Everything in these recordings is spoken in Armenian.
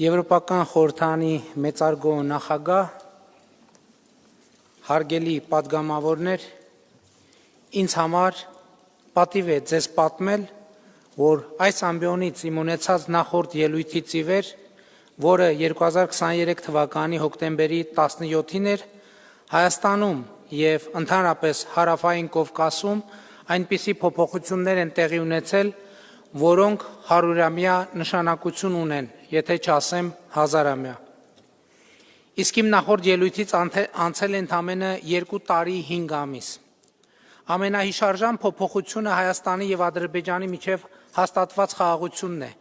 Եվրոպական խորհրդանի մեծարգո նախագահ, հարգելի պատգամավորներ, ինձ համար պատիվ է ձեզ պատմել, որ այս ամբիոնից իմ ունեցած նախորդ ելույթից ի վեր, որը 2023 թվականի հոկտեմբերի 17-ին էր, Հայաստանում և ընդհանրապես Հարավային Կովկասում այնպիսի փոփոխություններ են տեղի ունեցել, որոնք հարյուրամյա նշանակություն ունեն, եթե չասեմ հազարամյա։ Իսկ իմ նախորդ ելույթից անցել է ընդամենը 2 տարի 5 ամիս։ Ամենահիշարժան փոփոխությունը Հայաստանի և Ադրբեջանի միջև հաստատված խաղաղությունն է,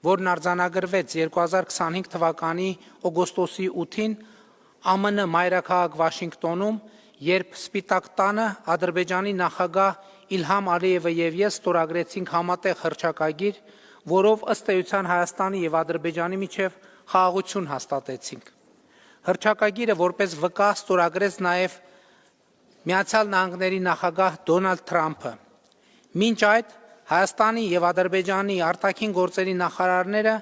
որն արձանագրվեց 2025 թվականի օգոստոսի 8-ին ԱՄՆ մայրաքաղաք Վաշինգտոնում, երբ Սպիտակ տանը Ադրբեջանի նախագահ Իլհամ Ալիևը և ես ստորագրեցինք համատեղ հռչակագիր, որով ըստ էության Հայաստանի և Ադրբեջանի միջև խաղաղություն հաստատեցինք։ Հռչակագիրը որպես վկա ստորագրեց նաև Միացյալ Նահանգների նախագահ Դոնալդ Թրամփը։ Մինչ այդ Հայաստանի և Ադրբեջանի արտաքին գործերի նախարարները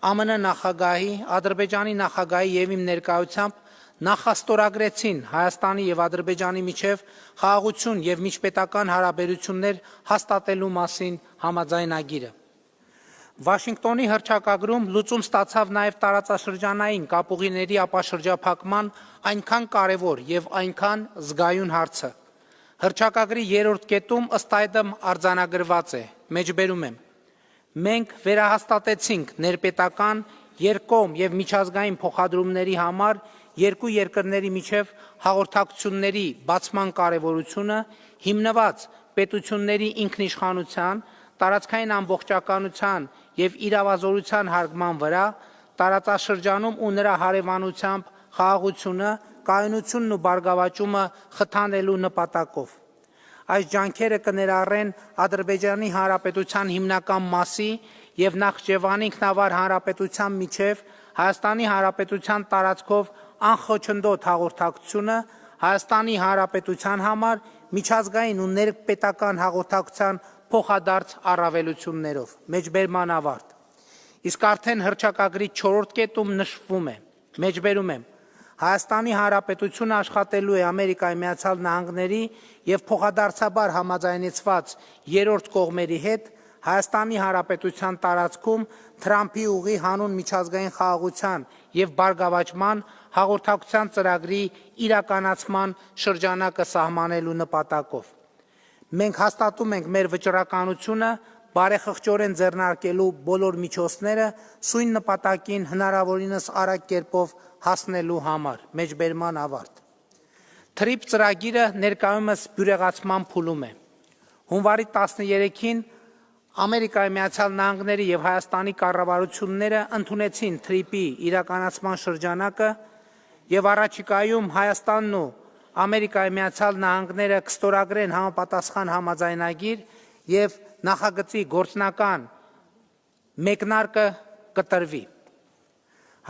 ԱՄՆ նախագահի, Ադրբեջանի նախագահի և իմ ներկայությամբ նախաստորագրեցին Հայաստանի և Ադրբեջանի միջև խաղաղություն և միջպետական հարաբերություններ հաստատելու մասին համաձայնագիրը։ Վաշինգտոնի հռչակագրում լուծում ստացավ նաև տարածաշրջանային կապուղիների ապաշրջափակման այնքան կարևոր և այնքան զգայուն հարցը։ Հռչակագրի 3-րդ կետում ըստ այդմ արձանագրված է, մեջբերում եմ. մենք վերահաստատեցինք ներպետական, երկկողմ և միջազգային փոխադրումների համար երկու երկրների միջև հաղորդակցությունների բացման կարևորությունը, հիմնված պետությունների ինքնիշխանության, տարածքային ամբողջականության և իրավազորության հարգման վրա, տարածաշրջանում ու նրա հարևանությամբ խաղաղությունը, կայունությունն ու բարգավաճումը խթանելու նպատակով։ Այս ջանքերը կներառեն Ադրբեջանի Հանրապետության հիմնական մասի և Նախճեվանի ինքնավար հանրապետության միջև Հայաստանի Հանրապետության տարածքով անխոչնդոտ հաղորդակցությունը, Հայաստանի Հանրապետության համար միջազգային ու ներպետական հաղորդակցության փոխադարձ առավելություններով։ Մեջբերման ավարտ։ Իսկ արդեն հռչակագրի 4-րդ կետում նշվում է, մեջբերում եմ. Հայաստանի Հանրապետությունը աշխատելու է Ամերիկայի Միացյալ Նահանգների և փոխադարձաբար համաձայնեցված երրորդ կողմերի հետ Հայաստանի Հանրապետության տարածքում Թրամփի ուղի հանուն միջազգային խաղաղության և բարգավաճման հաղորդակցության ծրագրի իրականացման շրջանակը սահմանելու նպատակով։ Մենք հաստատում ենք մեր վճռականությունը բարեխղճորեն ձեռնարկելու բոլոր միջոցները սույն նպատակին հնարավորինս արագ կերպով հասնելու համար։ Մեջբերման ավարտ։ TRIP ծրագիրը ներկայումս բյուրեղացման փուլում է։ Հունվարի 13-ին Ամերիկայի Միացյալ Նահանգների և Հայաստանի կառավարությունները ընդունեցին TRIP-ի իրականացման շրջանակը և առաջիկայում Հայաստանն ու Ամերիկայի Միացյալ Նահանգները կստորագրեն համապատասխան համաձայնագիր և նախագծի գործնական մեկնարկը կտրվի։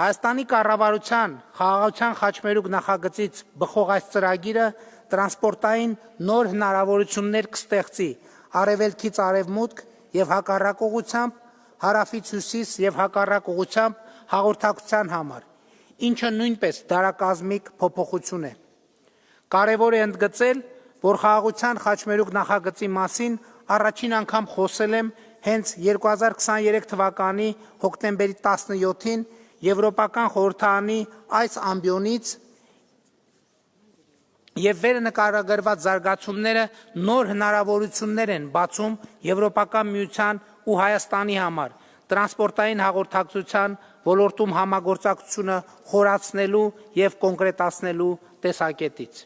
Հայաստանի կառավարության խաղաղության խաչմերուկ նախագծից բխող այս ծրագիրը տրանսպորտային նոր հնարավորություններ կստեղծի արևելքից արևմուտք և հակառակ ուղղությամբ, հարավից հյուսիս և հակառակ ուղղությամբ հաղորդակցության համար, ինչը նույնպես դարակազմիկ փոփոխություն է։ Կարևոր է ընդգծել, որ խաղաղության խաչմերուկ նախագծի մասին առաջին անգամ խոսել եմ հենց 2023 թվականի հոկտեմբերի 17-ին Եվրոպական խորհրդարանի այս ամբիոնից և վերը նկարագրված զարգացումները նոր հնարավորություններ են բացում Եվրոպական միության ու Հայաստանի համար տրանսպորտային հաղորդակցության ոլորտում համագործակցությունը խորացնելու և կոնկրետացնելու տեսակետից։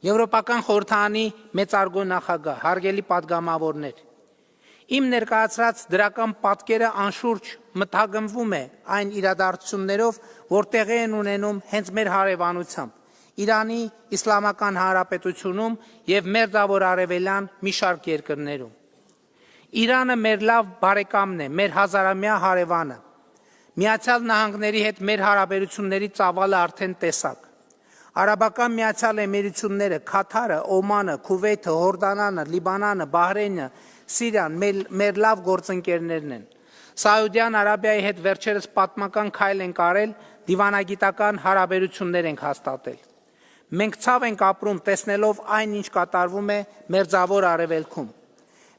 Եվրոպական խորհրդարանի մեծարգո նախագահ, հարգելի պատգամավորներ, իմ ներկայացրած դրական պատկերը անշուշտ մտահոգվում է այն իրադարձություններով, որ տեղի են ունենում հենց մեր հարևանությամբ, Իրանի Իսլամական Հանրապետությունում և մերձավոր արևելյան մի շարք երկրներում։ Իրանը մեր լավ բարեկամն է, մեր հազարամյա հարևանը։ Միացյալ Նահանգների հետ մեր հարաբերությունների ծավալը արդեն տեսակ։ Արաբական Միացյալ Էմիրությունները, Քաթարը, Օմանը, Քուվեյթը, Հորդանանը, Լիբանանը, Բահրեյնը, Սիրիան մեր լավ գործընկերներն են։ Սաուդյան Արաբիայի հետ վերջերս պատմական քայլ ենք արել, դիվանագիտական հարաբերություններ ենք հաստատել։ Մենք ցավ ենք ապրում տեսնելով այն, ինչ կատարվում է Մերձավոր Արևելքում։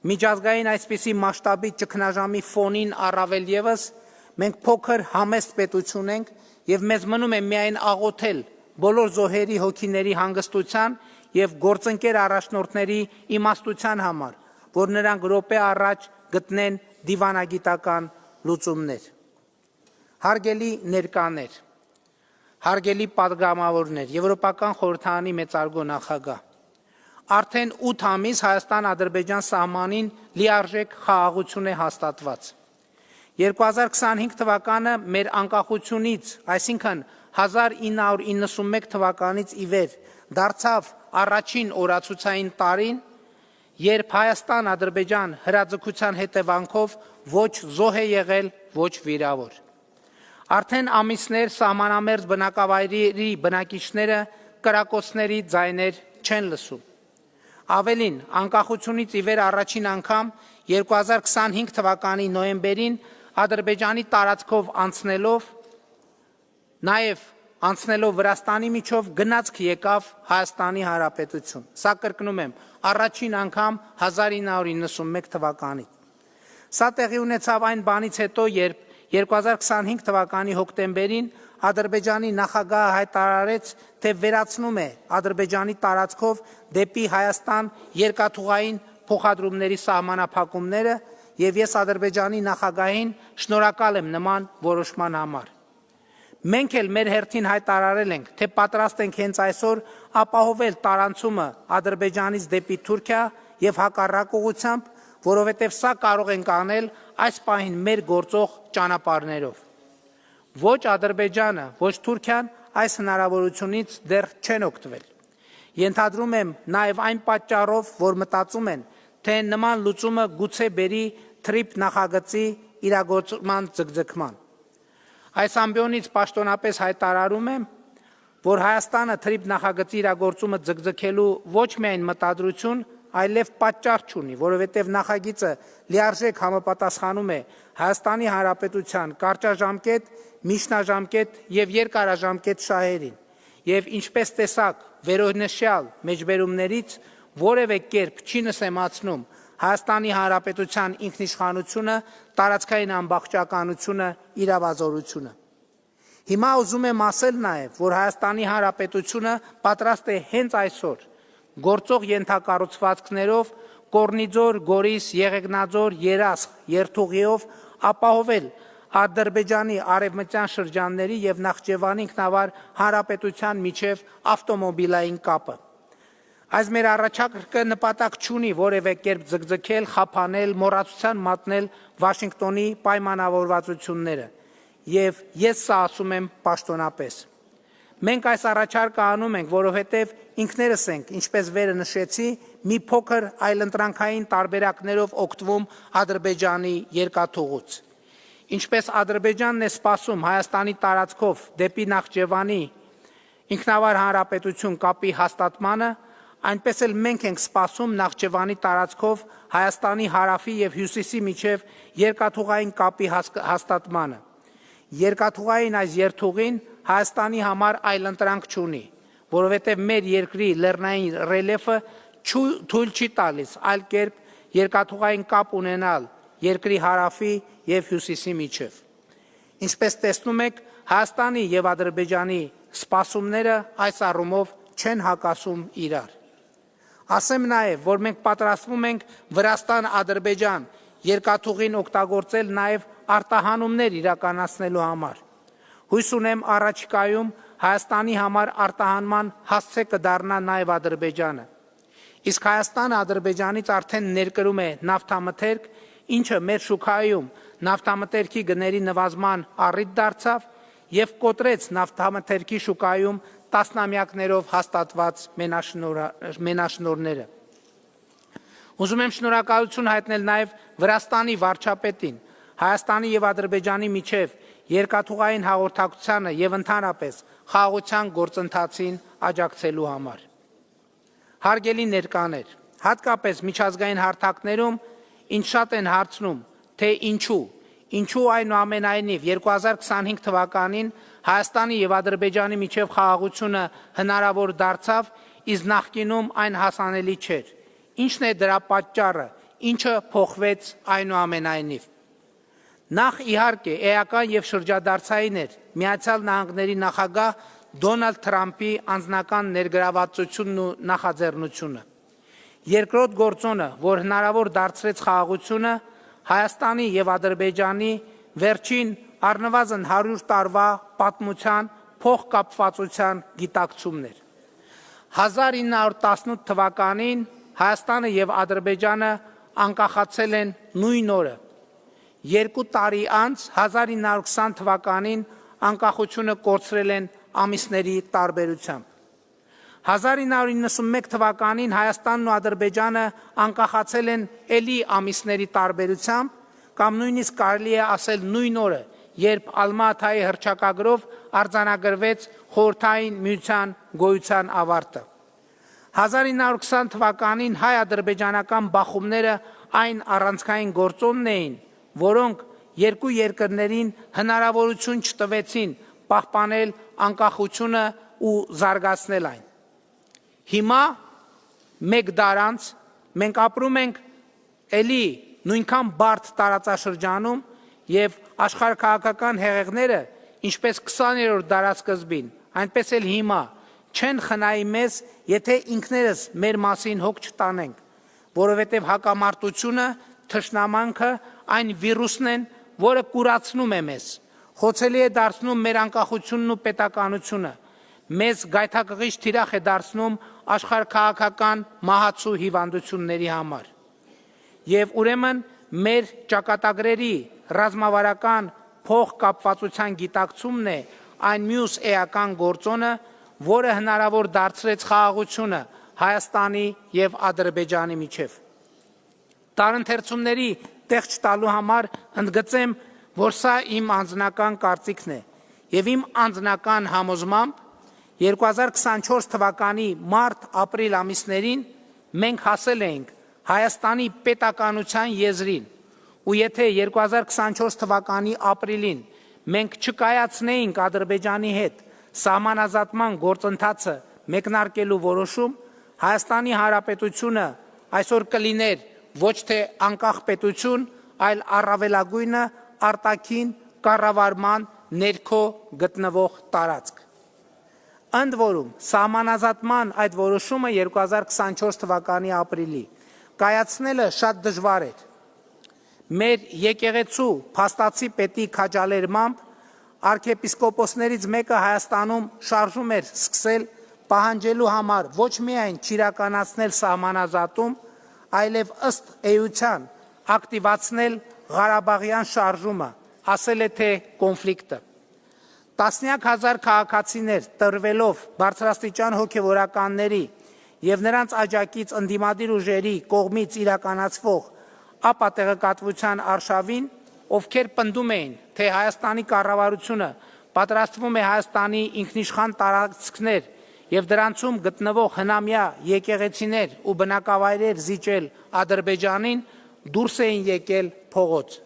Միջազգային այսպիսի մասշտաբի ճգնաժամի ֆոնին առավել ևս մենք փոքր համեստ պետություն ենք եւ մեզ մնում է միայն աղոթել բոլոր զոհերի հոգիների հանգստության եւ գործընկեր առաջնորդների իմաստության համար, որ նրանք րոպե առաջ գտնեն դիվանագիտական լուծումներ։ Հարգելի ներկաներ, հարգելի պատգամավորներ, Եվրոպական խորհրդարանի մեծարգո նախագահ, արդեն 8 ամիս Հայաստան-Ադրբեջան սահմանին լիարժեք խաղաղություն է հաստատված։ 2025 թվականը մեր անկախությունից, այսինքն 1991 թվականից ի վեր դարձավ առաջին օրացուցային տարին, երբ Հայաստան-Ադրբեջան հրաձգության հետևանքով ոչ զոհ է եղել, ոչ վիրավոր։ Արդեն ամիսներ սահմանամերձ բնակավայրերի բնակիչները կրակոցների ձայներ չեն լսում։ Ավելին, անկախությունից ի վեր առաջին անգամ 2025 թվականի նոյեմբերին Ադրբեջանի տարածքով անցնելով Վրաստանի միջով գնացք եկավ Հայաստանի Հանրապետություն։ Սա կրկնում եմ, առաջին անգամ 1991 թվականից։ Սա տեղի ունեցավ այն բանից հետո, երբ 2025 թվականի հոկտեմբերին Ադրբեջանի նախագահը հայտարարեց, թե վերացնում է Ադրբեջանի տարածքով դեպի Հայաստան երկաթուղային փոխադրումների սահմանափակումները եւ ես Ադրբեջանի նախագահին շնորհակալ եմ նման որոշման համար։ Մենք էլ մեր հերթին հայտարարել ենք, թե պատրաստ ենք հենց այսօր ապահովել տարանցումը Ադրբեջանից դեպի Թուրքիա եւ հակառակ ուղղությամբ, որովհետեւ սա կարող ենք անել այս պահին մեր գործող ճանապարհներով։ Ոչ Ադրբեջանը, ոչ Թուրքիան այս հնարավորությունից դեռ չեն օգտվել։ Ենթադրում եմ նաեւ այն պատճառով, որ մտածում են, թե նման լուծումը գուցե բերի թրիփ նախագծի իրագործման ձգձգման։ Այս ամբիոնից պաշտոնապես հայտարարում եմ, որ Հայաստանը թրիփ նախագծի իրագործումը ձգձգելու ոչ միայն մտադրություն, այլև պատճառ չունի, որովհետև նախագիծը լիարժեք համապատասխանում է Հայաստանի Հանրապետության կարճաժամկետ, միջնաժամկետ եւ երկարաժամկետ շահերին, եւ ինչպես տեսակ վերոնշյալ մեջբերումներից որևէ կերպ չի նսեմացնում Հայաստանի Հանրապետության ինքնիշխանությունը, տարածքային ամբողջականությունը, իրավազորությունը։ Հիմա ուզում եմ ասել նաև, որ Հայաստանի Հանրապետությունը պատրաստ է հենց այսօր գործող ենթակառուցվածքներով Կորնիձոր, Գորիս, Եղեգնաձոր, Երասխ, Երթուղիով ապահովել Ադրբեջանի արևմտյան շրջանների եւ Նախճեվանի ինքնավար հանրապետության միջև ավտոմոբիլային կապը։ Այս մեր առաջարկը նպատակ չունի որևէ կերպ ձգձգել, խափանել, մոռացության մատնել Վաշինգտոնի պայմանավորվածությունները, եւ ես սա ասում եմ պաշտոնապես։ Մենք այս առաջարկը անում ենք, որովհետև ինքներս ենք, ինչպես վերը նշեցի, մի փոքր այլընտրանքային տարբերակներով օգտվում Ադրբեջանի երկաթուղուց։ Ինչպես Ադրբեջանն է սպասում Հայաստանի տարածքով դեպի Նախճեվանի ինքնավար հանրապետություն կապի հաստատմանը, այնպես էլ մենք ենք սպասում Նախճեվանի տարածքով Հայաստանի հարավի եւ հյուսիսի միջև երկաթուղային կապի հաստատմանը։ Երկաթուղային այս երթուղին Հայաստանի համար այլընտրանք չունի, որովհետև մեր երկրի լեռնային ռելիեֆը թույլ չի տալիս այլ կերպ երկաթուղային կապ ունենալ երկրի հարավի եւ հյուսիսի միջև։ Ինչպես տեսնում եք, Հայաստանի եւ Ադրբեջանի սպասումները այս առումով չեն հակասում իրար։ Ասեմ նաև, որ մենք պատրաստվում ենք Վրաստան-Ադրբեջան երկաթուղին օգտագործել նաև արտահանումներ իրականացնելու համար։ Հույս ունեմ առաջիկայում Հայաստանի համար արտահանման հասցե կդառնա նաև Ադրբեջանը։ Իսկ Հայաստանը Ադրբեջանից արդեն ներկրում է նավթամթերք, ինչը մեր շուկայում նավթամթերքի գների նվազման առիթ դարձավ եւ կոտրեց նավթամթերքի շուկայում տասնամյակներով հաստատված մենաշնորհները։ Ուզում եմ շնորհակալություն հայտնել նաև Վրաստանի վարչապետին, Հայաստանի եւ Ադրբեջանի միջև երկաթուղային հաղորդակցությանը եւ ընդհանրապես խաղաղության գործընթացին աջակցելու համար։ Հարգելի ներկաներ, հատկապես միջազգային հարթակներում ինձ շատ են հարցնում, թե ինչու, Ինչու այնուամենայնիվ 2025 թվականին Հայաստանի եւ Ադրբեջանի միջև խաղաղությունը հնարավոր դարձավ, իսկ նախկինում այն հասանելի չէր։ Ինչն է դրա պատճառը, ինչը փոխվեց այնուամենայնիվ։ Նախ իհարկե էական եւ շրջադարձային էր Միացյալ Նահանգների նախագահ Դոնալդ Թրամփի անձնական ներգրավվածությունն ու նախաձեռնությունը։ Երկրորդ գործոնը, որ հնարավոր դարձրեց խաղաղությունը, Հայաստանի եւ Ադրբեջանի վերջին առնվազն 100 տարվա պատմության փոխկապվածության գիտակցումն էր։ 1918 թվականին Հայաստանը եւ Ադրբեջանը անկախացել են նույն օրը։ 2 տարի անց 1920 թվականին անկախությունը կորցրել են ամիսների տարբերությամբ։ 1991 թվականին Հայաստանն ու Ադրբեջանը անկախացել են ելի ամիսների տարբերությամբ, կամ նույնիսկ կարելի է ասել նույն օրը, երբ Ալմա-Աթայի հռչակագրով արձանագրվեց Խորհրդային Միության գոյության ավարտը։ 1920 թվականին հայ-ադրբեջանական բախումները այն առանցքային գործոնն էին, որոնք երկու երկրներին հնարավորություն չտվեցին պահպանել անկախությունը ու զարգացնել այն։ Հիմա մեկ դար անց մենք ապրում ենք էլի նույնքան բարդ տարածաշրջանում եւ աշխարհաքաղաքական հեղեղները, ինչպես 20-րդ դարասկզբին, այնպես էլ հիմա չեն խնայի մեզ, եթե ինքներս մեր մասին հոգ չտանենք, որովհետեւ հակամարտությունը, թշնամանքը այն վիրուսն են, որը կուրացնում է մեզ, խոցելի է դարձնում մեր անկախությունն ու պետականությունը, մեզ գայթակղիչ թիրախ է դարձնում աշխարհաքաղաքական մահացու հիվանդությունների համար։ Եվ ուրեմն մեր ճակատագրերի ռազմավարական փոխկապվածության գիտակցումն է այն մյուս էական գործոնը, որը հնարավոր դարձրեց խաղաղությունը Հայաստանի եւ Ադրբեջանի միջև։ Տարընթերցումների տեղ չտալու համար ընդգծեմ, որ սա իմ անձնական կարծիքն է եւ իմ անձնական համոզմամբ 2024 թվականի մարտ-ապրիլ ամիսներին մենք հասել ենք Հայաստանի պետականության եզրին, ու եթե 2024 թվականի ապրիլին մենք չկայացնեինք Ադրբեջանի հետ սահմանազատման գործընթացը մեկնարկելու որոշում, Հայաստանի Հանրապետությունը այսօր կլիներ ոչ թե անկախ պետություն, այլ առավելագույնը արտաքին կառավարման ներքո գտնվող տարածք։ Ընդ որում, սահմանազատման այդ որոշումը 2024 թվականի ապրիլի կայացնելը շատ դժվար էր։ Մեր եկեղեցու փաստացի պետի քաջալերմամբ արքեպիսկոպոսներից մեկը Հայաստանում շարժում էր սկսել պահանջելու համար ոչ միայն չիրականացնել սահմանազատում, այլև ըստ էության ակտիվացնել Ղարաբաղյան շարժումը, ասել է թե կոնֆլիկտը։ Տասնյակ հազար քաղաքացիներ տրվելով բարձրաստիճան հոգևորականների եւ նրանց աջակից ընդդիմադիր ուժերի կողմից իրականացվող ապատեղեկատվության արշավին, ովքեր պնդում էին, թե Հայաստանի կառավարությունը պատրաստվում է Հայաստանի ինքնիշխան տարածքներ եւ դրանցում գտնվող հնամյա եկեղեցիներ ու բնակավայրեր զիջել Ադրբեջանին, դուրս էին եկել փողոց։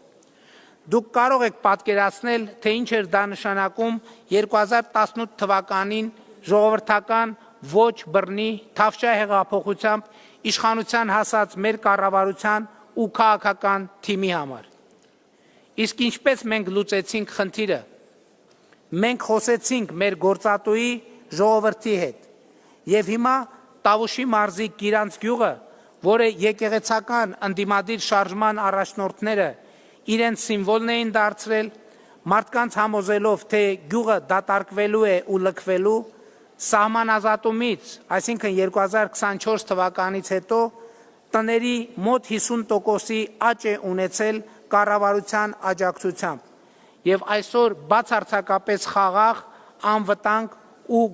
Դուք կարող եք պատկերացնել, թե ինչ էր դա նշանակում 2018 թվականին ժողովրդական ոչ բռնի թավշյա հեղափոխությամբ իշխանության հասած մեր կառավարության ու քաղաքական թիմի համար։ Իսկ ինչպես մենք լուծեցինք խնդիրը։ Մենք խոսեցինք մեր գործատուի ժողովրդի հետ։ Եվ հիմա Տավուշի մարզի Կիրանց գյուղը, որը եկեղեցական ընդդիմադիր շարժման առաջնորդները իրենց սիմվոլն էին դարձրել, մարդկանց համոզելով, թե գյուղը դատարկվելու է ու լքվելու, սահմանազատումից, այսինքն 2024 թվականից հետո տների մոտ 50%-ի աճ է ունեցել կառավարության աջակցությամբ եւ այսօր բացարձակապես խաղաղ, անվտանգ ու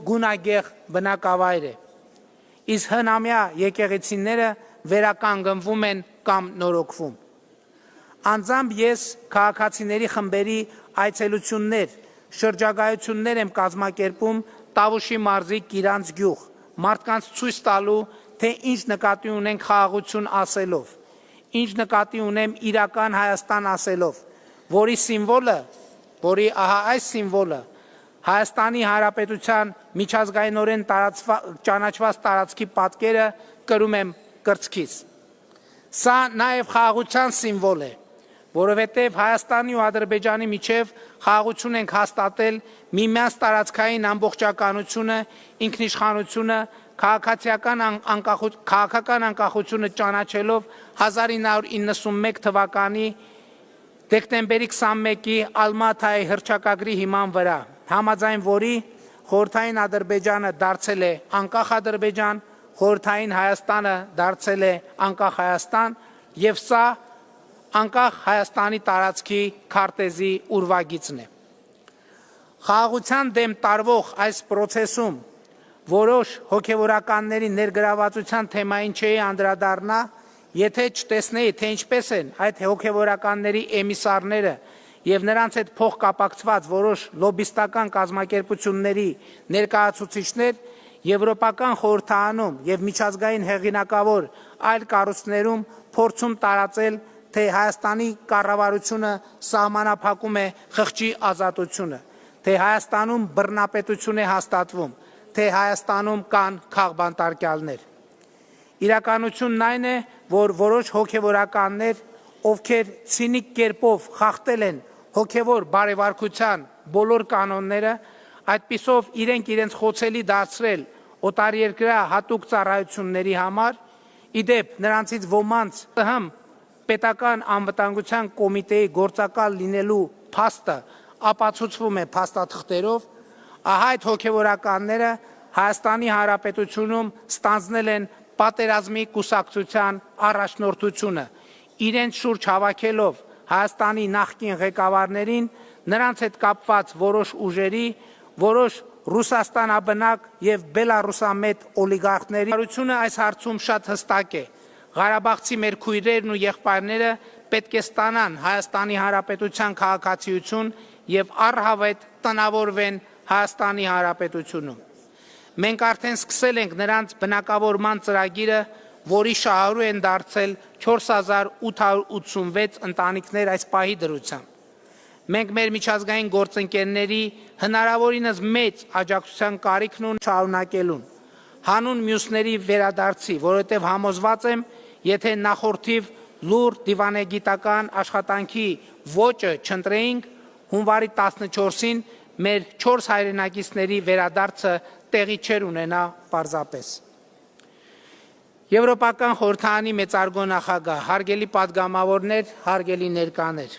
գունագեղ բնակավայր է։ Իսկ հնամյա եկեղեցիները վերականգնվում են կամ նորոգվում։ Անձամբ ես քաղաքացիների խմբերի այցելություններ, շրջագայություններ եմ կազմակերպում Տավուշի մարզի Կիրանց գյուղ, մարդկանց ցույց տալու, թե ինչ նկատի ունենք խաղաղություն ասելով, ինչ նկատի ունեմ իրական Հայաստան ասելով, որի սիմվոլը, որի ահա այս սիմվոլը Հայաստանի Հանրապետության միջազգայինորեն ճանաչված տարածքի պատկերը կրում եմ կրծքից։ Սա նաև խաղաղության սիմվոլ է, որովհետև Հայաստանի ու Ադրբեջանի միջև խաղաղություն ենք հաստատել միմյանց տարածքային ամբողջականությունը, ինքնիշխանությունը, քաղաքական անկախությունը ճանաչելով 1991 թվականի դեկտեմբերի 21-ի Ալմաթայի հռչակագրի հիման վրա, համաձայն որի խորհրդային Ադրբեջանը դարձել է անկախ Ադրբեջան, խորհրդային Հայաստանը դարձել է անկախ Հայաստան, եւ սա անկախ Հայաստանի տարածքի քարտեզի ուրվագիծն է։ Խաղաղության դեմ տարվող այս process-ում որոշ հոգևորականների ներգրավվածության թեմային չէի անդրադառնա, եթե չտեսնեի, թե ինչպես են այդ հոգևորականների էմիսարները եւ նրանց հետ փոխկապակցված որոշ լոբիստական կազմակերպությունների ներկայացուցիչներ եվրոպական խորհրդարանում եւ միջազգային հեղինակավոր այլ կառույցներում փորձում տարածել, թե Հայաստանի կառավարությունը սահմանափակում է խղճի ազատությունը, թե Հայաստանում բռնապետություն է հաստատվում, թե Հայաստանում կան քաղբանտարկյալներ։ Իրականությունն այն է, որ որոշ հոգևորականներ, ովքեր ցինիկ կերպով խախտել են հոգևոր բարևարկության բոլոր կանոնները, այդպիսով իրենց խոցելի դարձրել օտարերկրյա հատուկ ծառայությունների համար, իդեպ նրանցից ոմանց պետական անվտանգության կոմիտեի գործակալ լինելու փաստը ապացուցվում է փաստաթղթերով, ահա այդ հոգևորականները Հայաստանի Հանրապետությունում ստանձնել են պատերազմի կուսակցության առաջնորդությունը, իրենց շուրջ հավաքելով Հայաստանի նախկին ղեկավարներին, նրանց հետ կապված որոշ ուժերի, որոշ ռուսաստանաբնակ եւ բելարուսամետ օլիգարխների կառավարությունը այս հարցում շատ հստակ է։ Ղարաբաղցի մեր քույրերն ու եղբայրները պետք է ստանան Հայաստանի Հանրապետության քաղաքացիություն եւ առհավետ տնավորվեն Հայաստանի Հանրապետությունում։ Մենք արդեն սկսել ենք նրանց բնակավորման ծրագիրը, որի շահառու են դարձել 4886 ընտանիքներ այս պահի դրությամբ։ Մենք մեր միջազգային գործընկերների հնարավորինս մեծ աջակցության կարիքն ունենք շարունակելուն, հանուն մյուսների վերադարձի, որովհետև համոզված եմ, եթե նախորդիվ լուր դիվանագիտական աշխատանքի ոճը չընտրեինք, հունվարի 14-ին մեր 4 հայրենակիցների վերադարձը տեղի չէր ունենա պարզապես։ Եվրոպական խորհրդարանի մեծարգո նախագահ, հարգելի պատգամավորներ, հարգելի ներկաներ,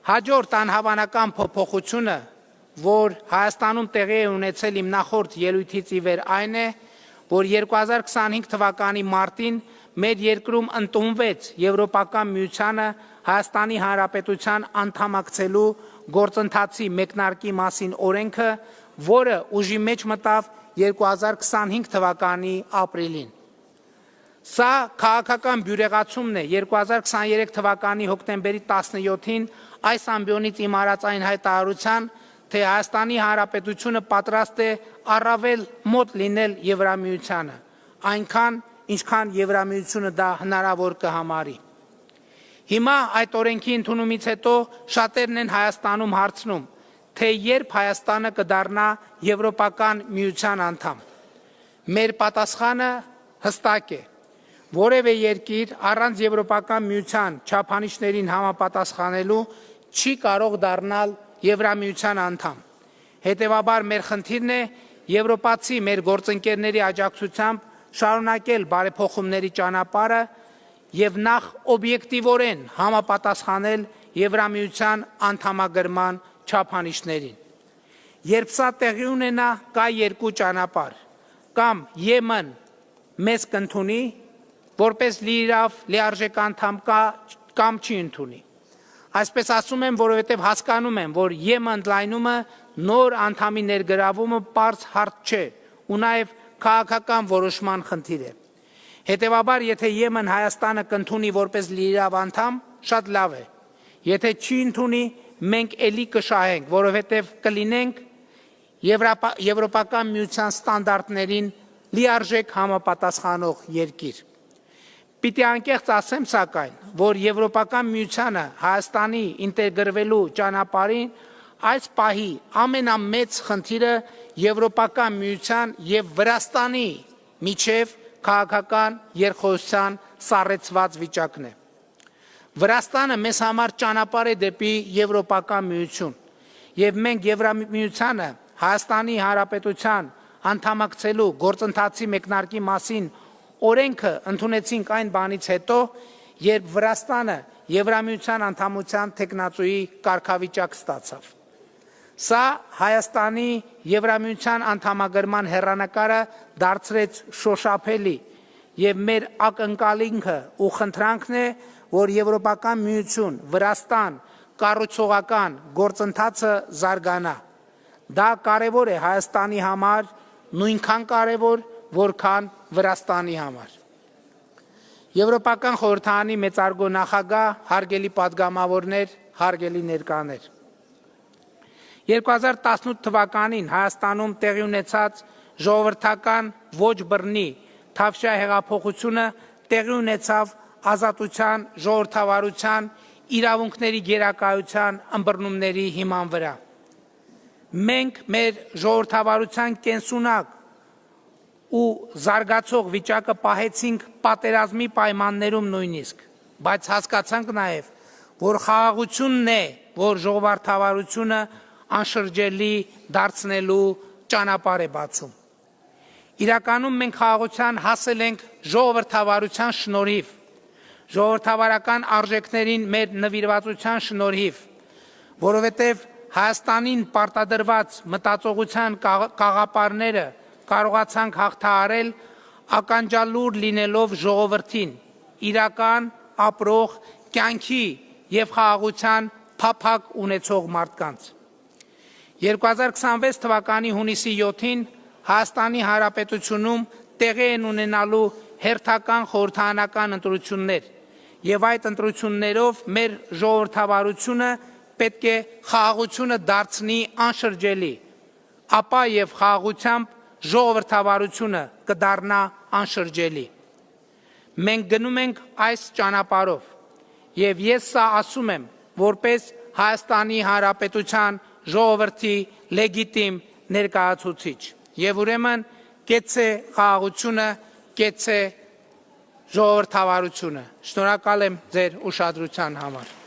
հաջորդ անհավանական փոփոխությունը, որ Հայաստանում տեղի է ունեցել իմ նախորդ ելույթից ի վեր այն է, որ 2025 թվականի մարտին մեր երկրում ընդունվեց Եվրոպական միությանը Հայաստանի Հանրապետության անդամակցելու գործընթացի մեկնարկի մասին օրենքը, որը ուժի մեջ մտավ 2025 թվականի ապրիլին։ Սա քաղաքական բյուրեղացումն է 2023 թվականի հոկտեմբերի 17-ին այս ամբիոնից իմ արած այն հայտարարության, թե Հայաստանի Հանրապետությունը պատրաստ է առավել մոտ լինել Եվրամիությանը, այնքան, ինչքան Եվրամիությունը դա հնարավոր կհամարի։ Հիմա այդ օրենքի ընդունումից հետո շատերն են Հայաստանում հարցնում, թե երբ Հայաստանը կդառնա Եվրոպական միության անդամ։ Մեր պատասխանը հստակ է։ Որևէ երկիր առանց Եվրոպական միության չափանիշներին համապատասխանելու չի կարող դառնալ Եվրամիության անդամ։ Հետևաբար մեր խնդիրն է եվրոպացի մեր գործընկերների աջակցությամբ շարունակել բարեփոխումների ճանապարհը եւ նախ օբյեկտիվորեն համապատասխանել Եվրամիության անդամագրման չափանիշներին։ Երբ սա տեղի ունենա, կա երկու ճանապարհ, կամ ԵՄ-ն մեզ կընդունի, որպես լիիրավ լիարժեք անդամ կամ չի ընդունի։ Այսպես ասում եմ, որովհետև հասկանում եմ, որ ԵՄ ընդլայնումը նոր անդամի ներգրավումը պարզ հարց չէ ու նաև քաղաքական որոշման խնդիր է։ Հետևաբար, եթե ԵՄ-ն Հայաստանը կընդունի որպես լիիրավ անդամ, շատ լավ է։ Եթե չի ընդունի, մենք էլի կշահենք, որովհետև կլինենք Եվրոպական միության ստանդարտներին լիարժեք համապատասխանող երկիր։ Պիտի անկեղծ ասեմ սակայն, որ Եվրոպական միությանը Հայաստանի ինտեգրվելու ճանապարհին այս պահի ամենամեծ խնդիրը Եվրոպական միության եւ Վրաստանի միջև քաղաքական երկխոսության սառեցված վիճակն է։ Վրաստանը մեզ համար ճանապարհ է դեպի Եվրոպական միություն, եւ մենք Եվրամիությանը Հայաստանի Հանրապետության անդամակցելու գործընթացի մեկնարկի մասին օրենքը ընդունեցինք այն բանից հետո, երբ Վրաստանը Եվրամիության անդամության թեկնածուի կարգավիճակ ստացավ։ Սա Հայաստանի Եվրամիության անդամագրման հեռանկարը դարձրեց շոշափելի եւ մեր ակնկալինքը ու խնդրանքն է, որ Եվրոպական միություն Վրաստան կառուցողական գործընթացը զարգանա։ Դա կարևոր է Հայաստանի համար, նույնքան կարևոր, որքան Վրաստանի համար։ Եվրոպական խորհրդարանի մեծարգո նախագահ, հարգելի պատգամավորներ, հարգելի ներկաներ։ 2018 թվականին Հայաստանում տեղի ունեցած ժողովրդական ոչ բռնի Թավշյա հեղափոխությունը տեղի ունեցավ ազատության, ժողովրդավարության, իրավունքների գերակայության ըմբռնումների հիման վրա։ Մենք մեր ժողովրդավարության կենսունակ ու զարգացող վիճակը պահեցինք պատերազմի պայմաններում նույնիսկ, բայց հասկացանք նաև, որ խաղաղությունն է, որ ժողովրդավարությունը անշրջելի դարձնելու ճանապարհ է բացում։ Իրականում մենք խաղաղության հասել ենք ժողովրդավարության շնորհիվ, ժողովրդավարական արժեքներին մեր նվիրվածության շնորհիվ, որովհետև Հայաստանին պարտադրված մտածողության կաղապարները կարողացանք հաղթահարել ականջալուր լինելով ժողովրդին, իրական, ապրող, կյանքի և խաղաղության փափակ ունեցող մարդկանց։ 2026 թվականի հունիսի 7-ին Հայաստանի Հանրապետությունում տեղի են ունենալու հերթական խորհրդարանական ընտրություններ, եւ այդ ընտրություններով մեր ժողովրդավարությունը պետք է խաղաղությունը դարձնի անշրջելի, ապա եւ խաղաղությամբ ժողովրդավարությունը կդառնա անշրջելի։ Մենք գնում ենք այս ճանապարհով եւ ես սա ասում եմ որպես Հայաստանի Հանրապետության ժողովրդի լեգիտիմ ներկայացուցիչ եւ ուրեմն կեցե խաղաղությունը, կեցե ժողովրդավարությունը։ Շնորհակալ եմ ձեր ուշադրության համար։